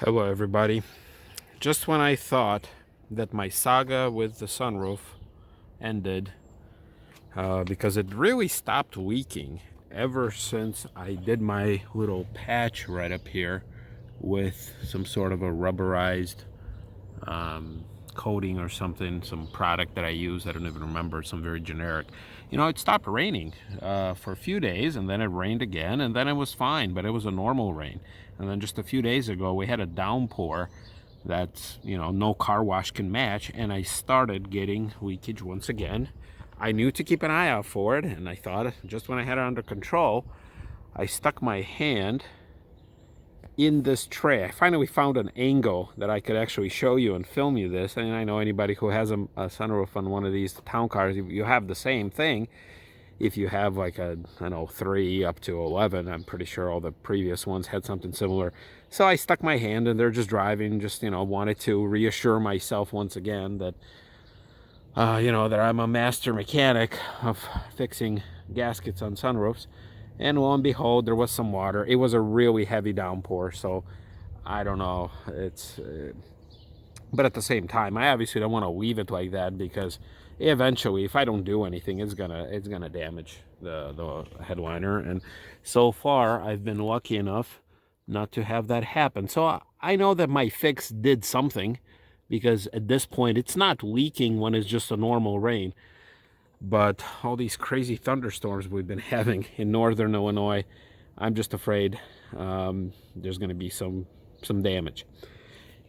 Hello everybody. Just when I thought that my saga with the sunroof ended, because it really stopped leaking ever since I did my little patch right up here with some sort of a rubberized coating or something, some product that I used. I don't even remember, some very generic. It stopped raining for a few days, and then it rained again, and then it was fine, but it was a normal rain. And then just a few days ago, we had a downpour that, no car wash can match, and I started getting leakage once again. I knew to keep an eye out for it, and I thought just when I had it under control, I stuck my hand in this tray. I finally found an angle that I could actually show you and film you this. And I know anybody who has a sunroof on one of these town cars, you have the same thing. If you have like a, I don't know, 3 up to 11, I'm pretty sure all the previous ones had something similar. So I stuck my hand in there just driving, just, wanted to reassure myself once again that, that I'm a master mechanic of fixing gaskets on sunroofs. And lo and behold, there was some water. It was a really heavy downpour, so I don't know. But at the same time, I obviously don't want to leave it like that, because eventually, if I don't do anything, it's gonna damage the headliner. And so far, I've been lucky enough not to have that happen. So I know that my fix did something, because at this point, it's not leaking when it's just a normal rain. But all these crazy thunderstorms we've been having in northern Illinois, I'm just afraid there's going to be some damage.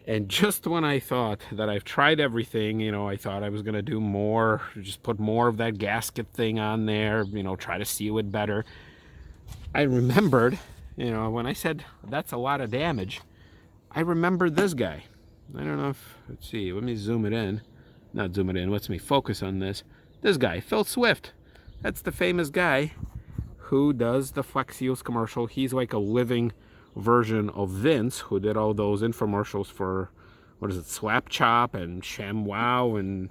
And just when I thought that I've tried everything, I thought I was going to do more, just put more of that gasket thing on there, try to seal it better. I remembered, when I said that's a lot of damage, I remembered this guy. I don't know if, let's see, let me zoom it in. Not zoom it in, lets me focus on this. This guy, Phil Swift. That's the famous guy who does the Flex Seals commercial. He's like a living version of Vince, who did all those infomercials for, what is it, Swap Chop and ShamWow, and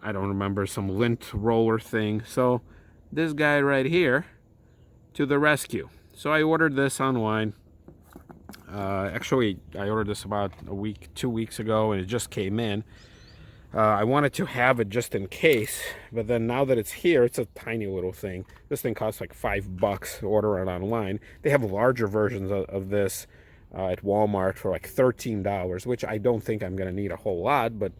I don't remember, some lint roller thing. So this guy right here to the rescue. So I ordered this online. Actually, I ordered this about 2 weeks ago, and it just came in. I wanted to have it just in case, but then now that it's here, it's a tiny little thing. This thing costs like $5 to order it online. They have larger versions of this at Walmart for like $13, which I don't think I'm going to need a whole lot. But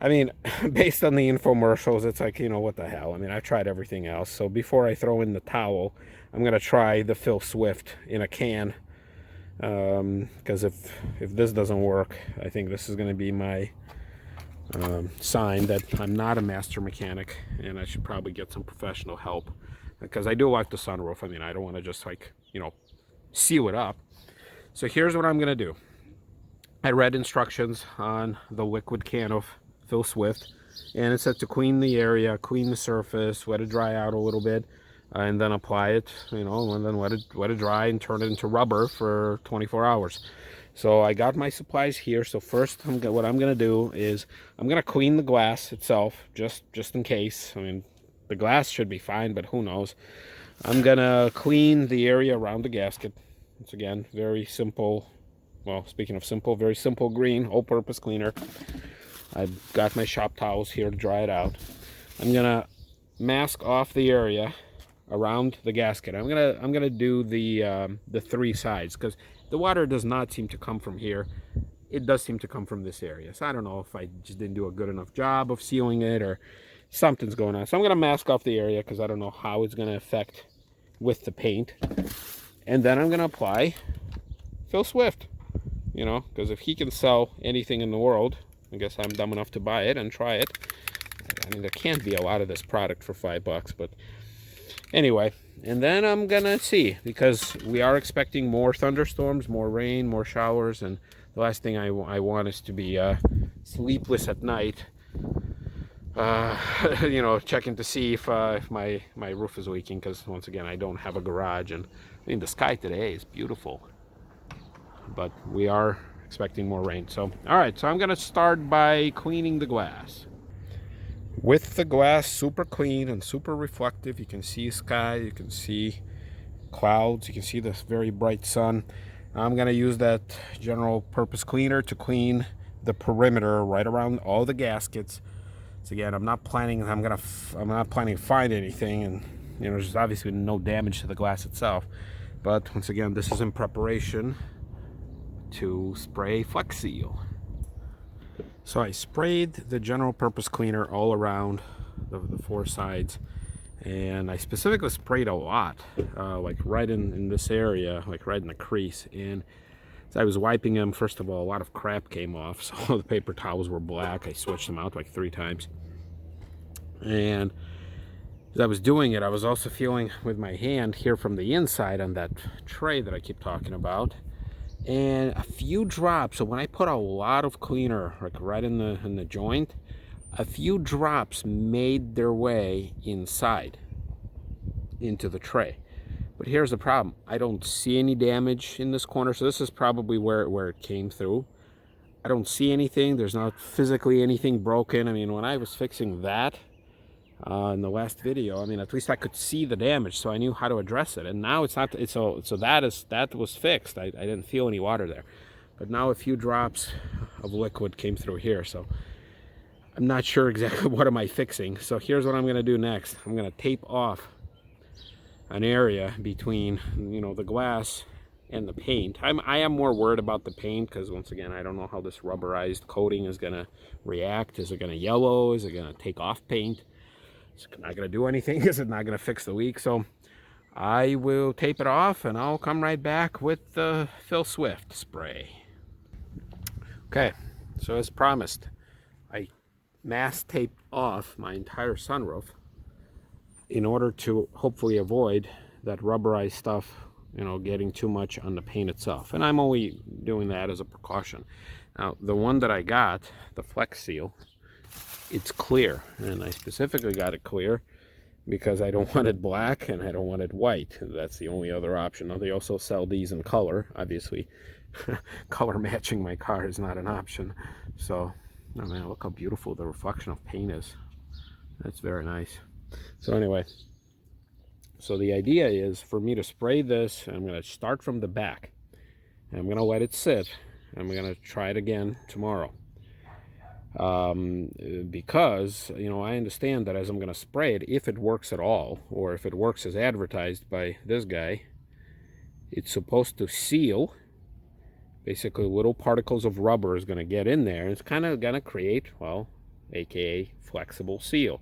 I mean, based on the infomercials, it's like, what the hell? I mean, I've tried everything else. So before I throw in the towel, I'm going to try the Phil Swift in a can. Because if this doesn't work, I think this is going to be my sign that I'm not a master mechanic, and I should probably get some professional help, because I do like the sunroof. I mean, I don't want to just seal it up. So here's what I'm gonna do. I read instructions on the liquid can of Phil Swift, and it said to clean the area, clean the surface, let it dry out a little bit, and then apply it, and then let it dry and turn it into rubber for 24 hours. So I got my supplies here. So first, what I'm going to do is I'm going to clean the glass itself, just in case. I mean, the glass should be fine, but who knows. I'm going to clean the area around the gasket. Once again, very simple. Well, speaking of simple, very simple green, all-purpose cleaner. I've got my shop towels here to dry it out. I'm going to mask off the area around the gasket. I'm gonna do the 3 sides, because the water does not seem to come from here. It does seem to come from this area. So I don't know if I just didn't do a good enough job of sealing it, or something's going on. So I'm gonna mask off the area, because I don't know how it's gonna affect with the paint. And then I'm gonna apply Phil Swift, because if he can sell anything in the world, I guess I'm dumb enough to buy it and try it. I mean, there can't be a lot of this product for $5, but anyway, and then I'm gonna see, because we are expecting more thunderstorms, more rain, more showers, and the last thing I want is to be sleepless at night, checking to see if my roof is leaking, because once again, I don't have a garage, and I mean, the sky today is beautiful, but we are expecting more rain. So, all right, so I'm gonna start by cleaning the glass. With the glass super clean and super reflective, you can see sky, you can see clouds, you can see this very bright sun. I'm gonna use that general purpose cleaner to clean the perimeter right around all the gaskets. So again, I'm not planning to find anything, and there's obviously no damage to the glass itself. But once again, this is in preparation to spray Flex Seal. So I sprayed the general purpose cleaner all around the four sides, and I specifically sprayed a lot, like right in this area, like right in the crease. And as I was wiping them, first of all, a lot of crap came off, so the paper towels were black. I switched them out like 3 times. And as I was doing it, I was also feeling with my hand here from the inside on that tray that I keep talking about, and a few drops. So when I put a lot of cleaner like right in the joint, a few drops made their way inside into the tray. But here's the problem: I don't see any damage in this corner, so this is probably where it came through. I don't see anything. There's not physically anything broken. I mean, when I was fixing that in the last video, I mean, at least I could see the damage, so I knew how to address it. And now it's not. So that was fixed. I didn't feel any water there, but now a few drops of liquid came through here. So I'm not sure exactly what am I fixing. So here's what I'm going to do next. I'm going to tape off an area between the glass and the paint. I am more worried about the paint because, once again, I don't know how this rubberized coating is going to react. Is it going to yellow? Is it going to take off paint? It's not going to do anything. Is it not going to fix the leak? So I will tape it off, and I'll come right back with the Phil Swift spray. Okay, so as promised, I mass taped off my entire sunroof in order to hopefully avoid that rubberized stuff getting too much on the paint itself. And I'm only doing that as a precaution. Now, the one that I got, the Flex Seal, it's clear, and I specifically got it clear because I don't want it black and I don't want it white. That's the only other option. Now, they also sell these in color. Obviously, color matching my car is not an option. So, oh man, look how beautiful the reflection of paint is. That's very nice. So anyway, so the idea is for me to spray this. I'm going to start from the back, and I'm going to let it sit. I'm going to try it again tomorrow. Because I understand that as I'm going to spray it, if it works at all, or if it works as advertised by this guy, it's supposed to seal. Basically, little particles of rubber is going to get in there, and it's kind of going to create, well, aka flexible seal.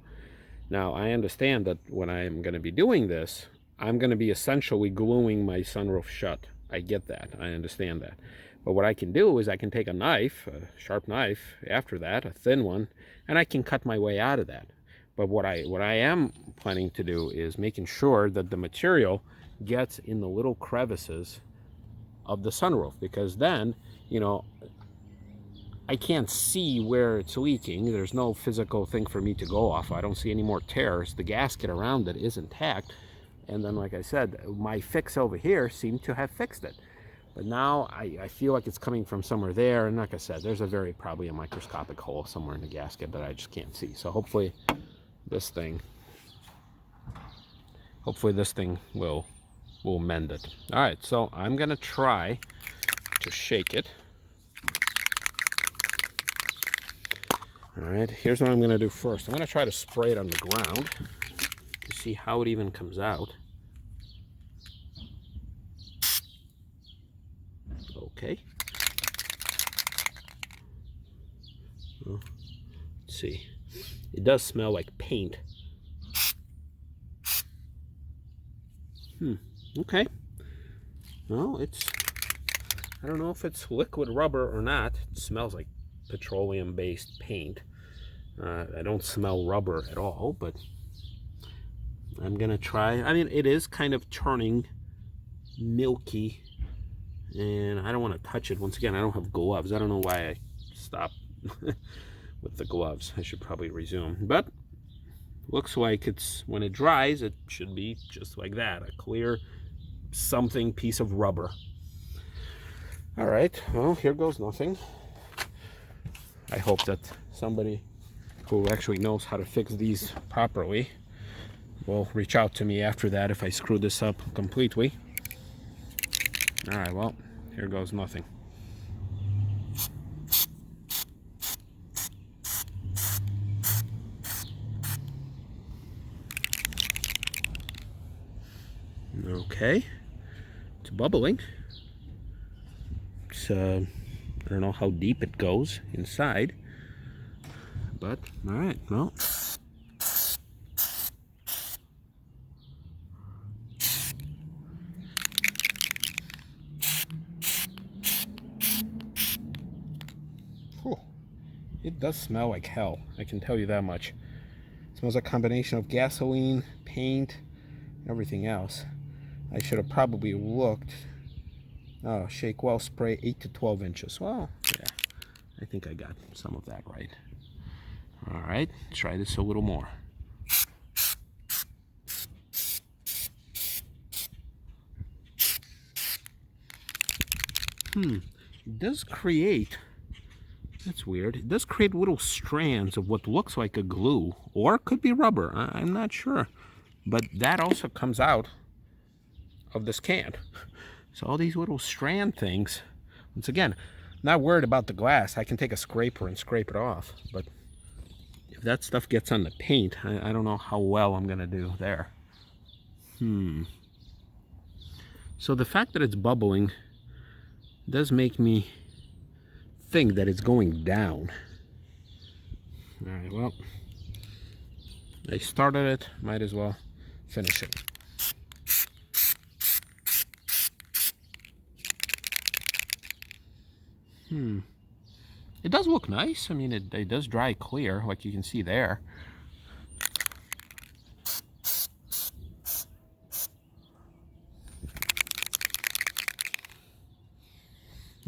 Now, I understand that when I'm going to be doing this, I'm going to be essentially gluing my sunroof shut. I get that. I understand that. But what I can do is I can take a knife, a sharp knife, after that, a thin one, and I can cut my way out of that. But what I am planning to do is making sure that the material gets in the little crevices of the sunroof, because then, I can't see where it's leaking. There's no physical thing for me to go off. I don't see any more tears. The gasket around it is intact. And then, like I said, my fix over here seemed to have fixed it. But now I feel like it's coming from somewhere there. And like I said, there's probably a microscopic hole somewhere in the gasket that I just can't see. So hopefully this thing will mend it. All right, so I'm going to try to shake it. All right, here's what I'm going to do first. I'm going to try to spray it on the ground to see how it even comes out. Okay. Well, let's see. It does smell like paint. Okay. Well, I don't know if it's liquid rubber or not. It smells like petroleum-based paint. I don't smell rubber at all, but I'm gonna try. I mean, it is kind of turning milky, and I don't want to touch it. Once again, I don't have gloves. I don't know why I stopped with the gloves. I should probably resume. But looks like when it dries, it should be just like that, a clear something piece of rubber. All right, well, here goes nothing. I hope that somebody who actually knows how to fix these properly will reach out to me after that if I screw this up completely. All right, well, here goes nothing. Okay, it's bubbling. It's I don't know how deep it goes inside, but all right, well. Whew. It does smell like hell, I can tell you that much. It smells like a combination of gasoline, paint, everything else. I should have probably looked. Oh, shake well spray 8 to 12 inches. Well, yeah, I think I got some of that right. All right, try this a little more. It does create, that's weird, it does create little strands of what looks like a glue, or it could be rubber, I'm not sure. But that also comes out of this can. So all these little strand things, once again, not worried about the glass. I can take a scraper and scrape it off, but if that stuff gets on the paint, I don't know how well I'm gonna do there. So the fact that it's bubbling does make me think that it's going down. All right, well, I started it, might as well finish it. It does look nice. I mean, it does dry clear, like you can see there.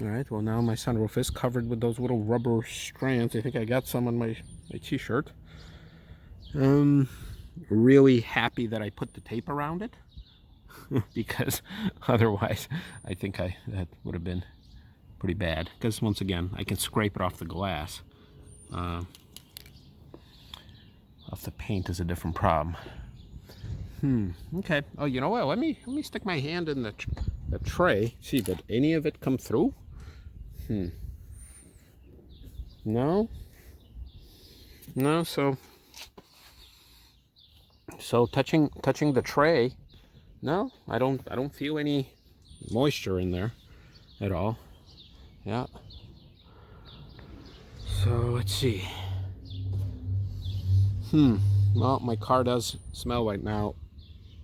All right, well, now my sunroof is covered with those little rubber strands. I think I got some on my t-shirt. Really happy that I put the tape around it because otherwise I think that would have been pretty bad, because once again I can scrape it off the glass. Off the paint is a different problem. Okay. Oh, you know what? Let me stick my hand in the tray. See, did any of it come through? No. So touching the tray, no, I don't feel any moisture in there at all. Yeah. So let's see. Well, my car does smell right now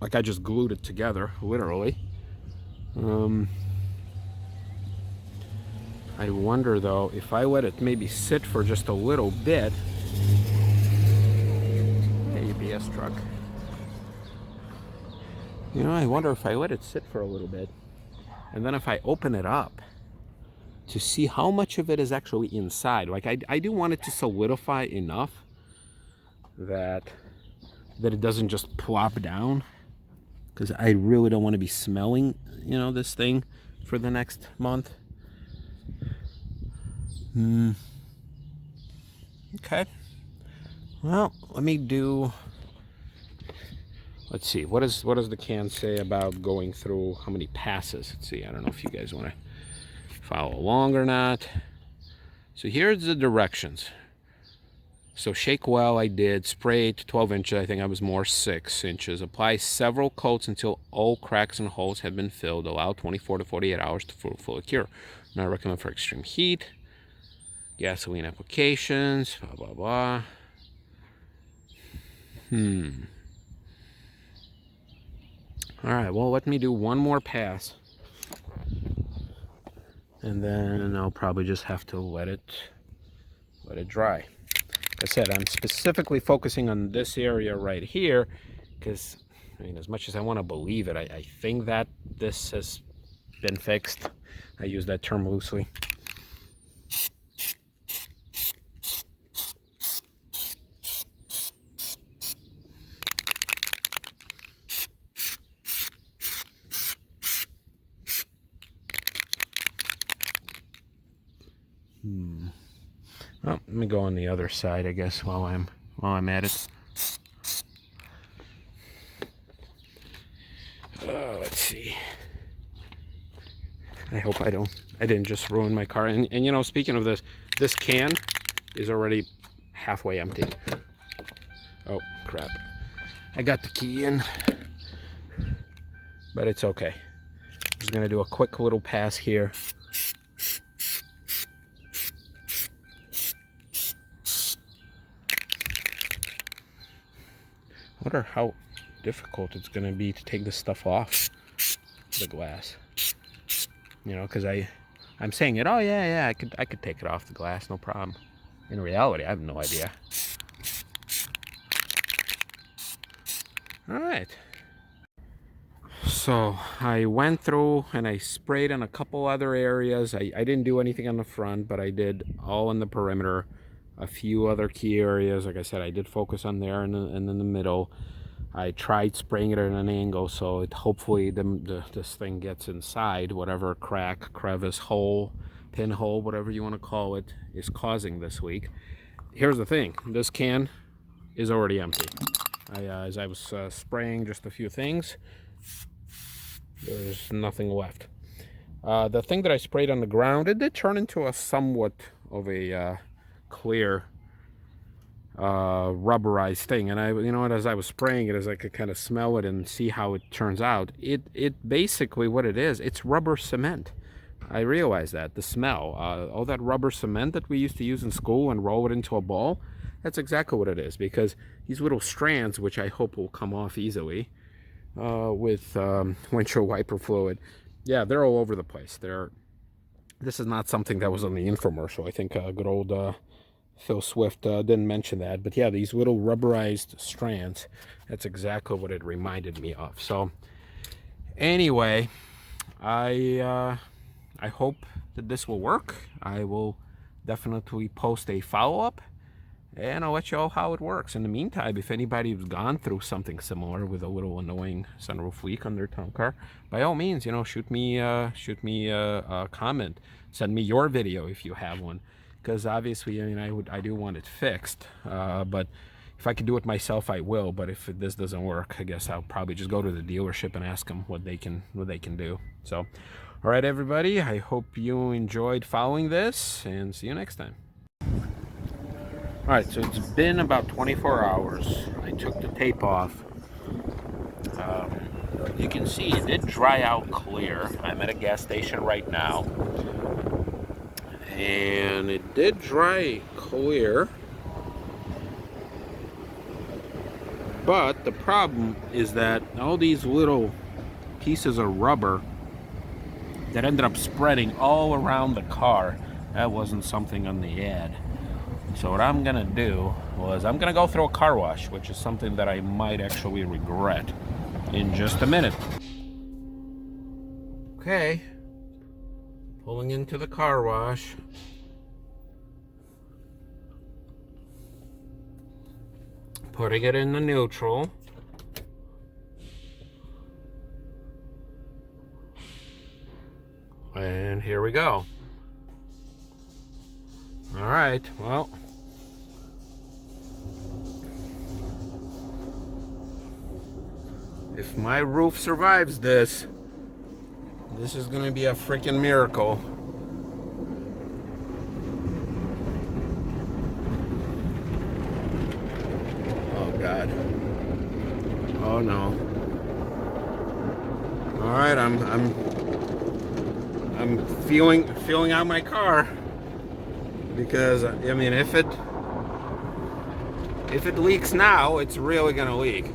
like I just glued it together, literally. I wonder though, if I let it maybe sit for just a little bit. ABS truck. You know, I wonder if I let it sit for a little bit, and then if I open it up to see how much of it is actually inside. Like I do want it to solidify enough that it doesn't just plop down, because I really don't want to be smelling, you know, this thing for the next month. Okay. Well, let's see, what does the can say about going through how many passes? Let's see, I don't know if you guys want to follow along or not. So here's the directions. So shake well, I did. Spray 8 to 12 inches. I think I was more 6 inches. Apply several coats until all cracks and holes have been filled. Allow 24 to 48 hours to fully cure. Not recommend for extreme heat. Gasoline applications. Blah, blah, blah. All right, well, let me do one more pass. And then I'll probably just have to let it dry. Like I said, I'm specifically focusing on this area right here because, I mean, as much as I want to believe it, I think that this has been fixed. I use that term loosely. Well, let me go on the other side, I guess, while I'm at it. Let's see. I hope I didn't just ruin my car. And you know, speaking of this, this can is already halfway empty. Oh, crap. I got the key in, but it's okay. I'm just gonna do a quick little pass here. I wonder how difficult it's gonna be to take this stuff off the glass. You know, because I'm saying it, oh yeah, I could take it off the glass, no problem. In reality, I have no idea. All right. So I went through and I sprayed in a couple other areas. I didn't do anything on the front, but I did all in the perimeter. A few other key areas. Like I said, I did focus on there and in the middle. I tried spraying it at an angle so it hopefully this thing gets inside whatever crack, crevice, hole, pinhole, whatever you want to call it, is causing this leak. Here's the thing, this can is already empty. As I was spraying just a few things, there's nothing left. The thing that I sprayed on the ground, it did turn into a somewhat of a clear rubberized thing, and you know what, as I was spraying it, as I could kind of smell it and see how it turns out, it basically what it is, it's rubber cement. I realized that the smell, all that rubber cement that we used to use in school and roll it into a ball, that's exactly what it is, because these little strands, which I hope will come off easily with windshield wiper fluid, yeah, they're all over the place. This is not something that was on the infomercial. I think good old Phil Swift didn't mention that, but yeah, these little rubberized strands, that's exactly what it reminded me of. So anyway, I hope that this will work. I will definitely post a follow-up, and I'll let you all how it works. In the meantime, if anybody's gone through something similar with a little annoying sunroof leak on their town car, by all means, you know, shoot me a comment, send me your video if you have one. Because obviously, I mean, I do want it fixed, but if I could do it myself, I will. But if this doesn't work, I guess I'll probably just go to the dealership and ask them what they can do. So, all right, everybody, I hope you enjoyed following this, and see you next time. All right, so it's been about 24 hours. I took the tape off. You can see it did dry out clear. I'm at a gas station right now. And it did dry clear, but the problem is that all these little pieces of rubber that ended up spreading all around the car, that wasn't something on the ad. So what I'm gonna do was I'm gonna go through a car wash, which is something that I might actually regret in just a minute. Okay. Pulling into the car wash. Putting it in the neutral. And here we go. All right, well. If my roof survives this, this is gonna be a freaking miracle. Oh God. Oh no. All right, I'm feeling out my car, because I mean, if it leaks now, it's really gonna leak.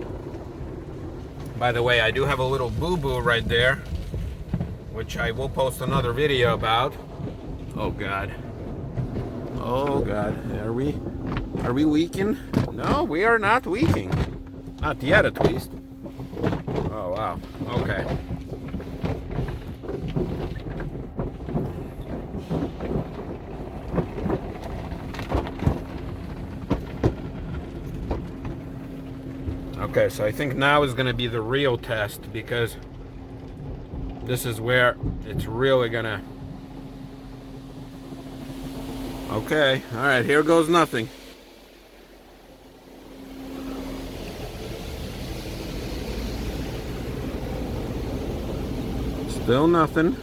By the way, I do have a little boo-boo right there, which I will post another video about. Oh God. Oh God. Are we leaking? No, we are not leaking. Not yet, at least. Oh wow. Okay. Okay, so I think now is going to be the real test, because this is where it's really gonna. Okay, all right, here goes nothing. Still nothing.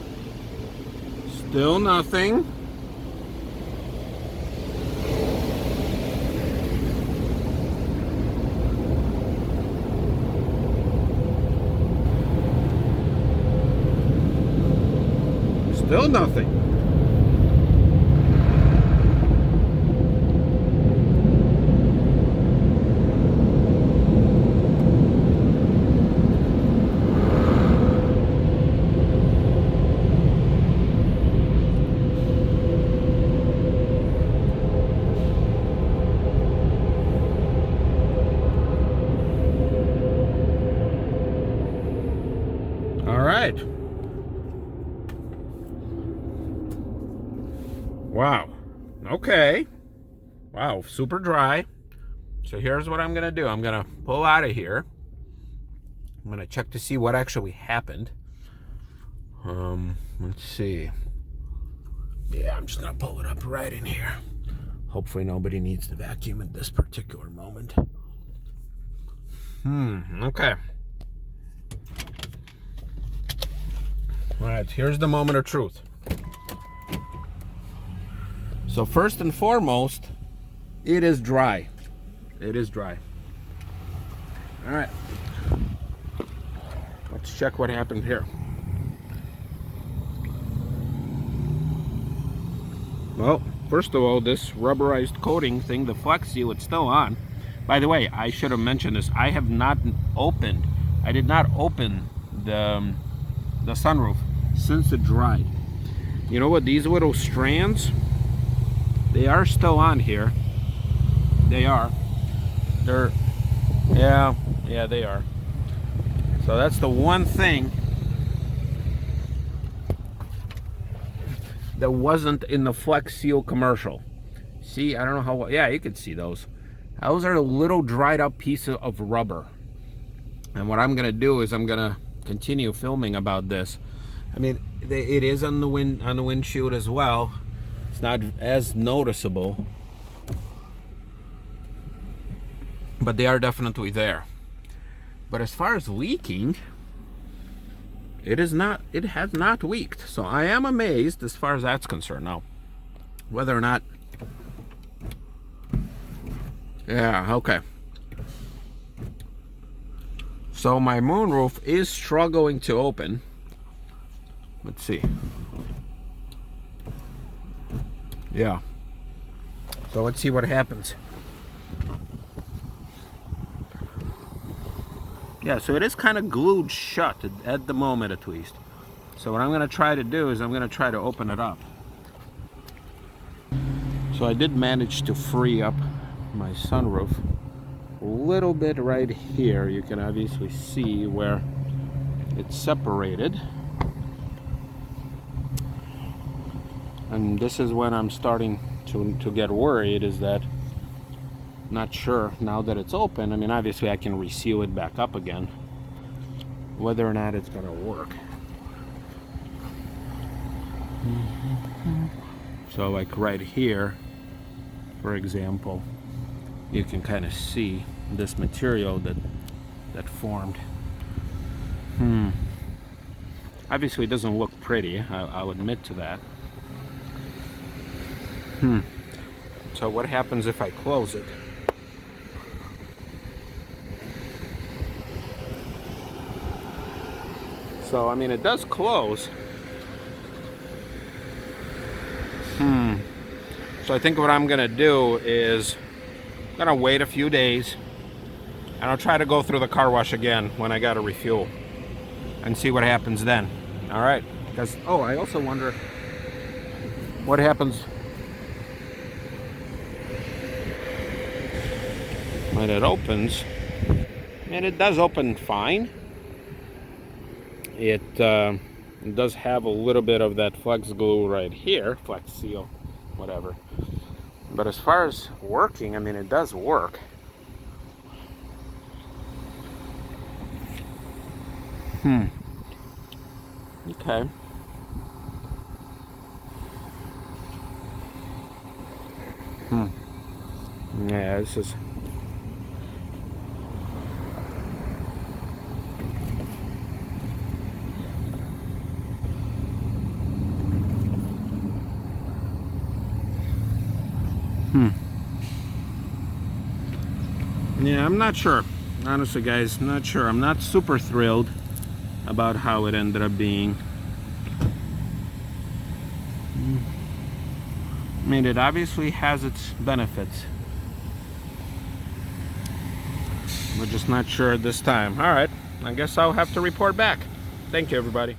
Still nothing. Still nothing. All right. Wow. Okay. Wow, super dry. So here's what I'm gonna do. I'm gonna pull out of here. I'm gonna check to see what actually happened. Let's see. Yeah, I'm just gonna pull it up right in here. Hopefully nobody needs to vacuum at this particular moment. Okay. All right, here's the moment of truth. So first and foremost, it is dry. It is dry. All right. Let's check what happened here. Well, first of all, this rubberized coating thing, the Flex Seal, it's still on. By the way, I should have mentioned this. I did not open the sunroof since it dried. You know what? These little strands, they are still on here. They are. Yeah, they are. So that's the one thing that wasn't in the Flex Seal commercial. See, I don't know how, yeah, you could see those. Those are the little dried up pieces of rubber. And what I'm gonna do is I'm gonna continue filming about this. I mean, it is on the windshield as well. It's not as noticeable, but they are definitely there. But as far as leaking, it has not leaked. So I am amazed as far as that's concerned. Now, whether or not, yeah, okay. So my moonroof is struggling to open. Let's see. Yeah. So let's see what happens. Yeah, so it is kind of glued shut at the moment, at least. So what I'm going to try to do is I'm going to try to open it up. So I did manage to free up my sunroof a little bit right here. You can obviously see where it's separated. And this is when I'm starting to get worried, is that not sure now that it's open. I mean, obviously I can reseal it back up again, whether or not it's gonna work. So like right here, for example, you can kind of see this material that formed. Obviously it doesn't look pretty, I'll admit to that. So what happens if I close it? So I mean, it does close. So I think what I'm gonna do is I'm gonna wait a few days and I'll try to go through the car wash again when I gotta refuel and see what happens then. All right, because I also wonder what happens when it opens. And it does open fine. It does have a little bit of that flex glue right here, Flex Seal, whatever. But as far as working, I mean, it does work. Okay. Yeah, this is... Yeah, I'm not sure. Honestly, guys, not sure. I'm not super thrilled about how it ended up being. I mean, it obviously has its benefits. We're just not sure this time. All right, I guess I'll have to report back. Thank you, everybody.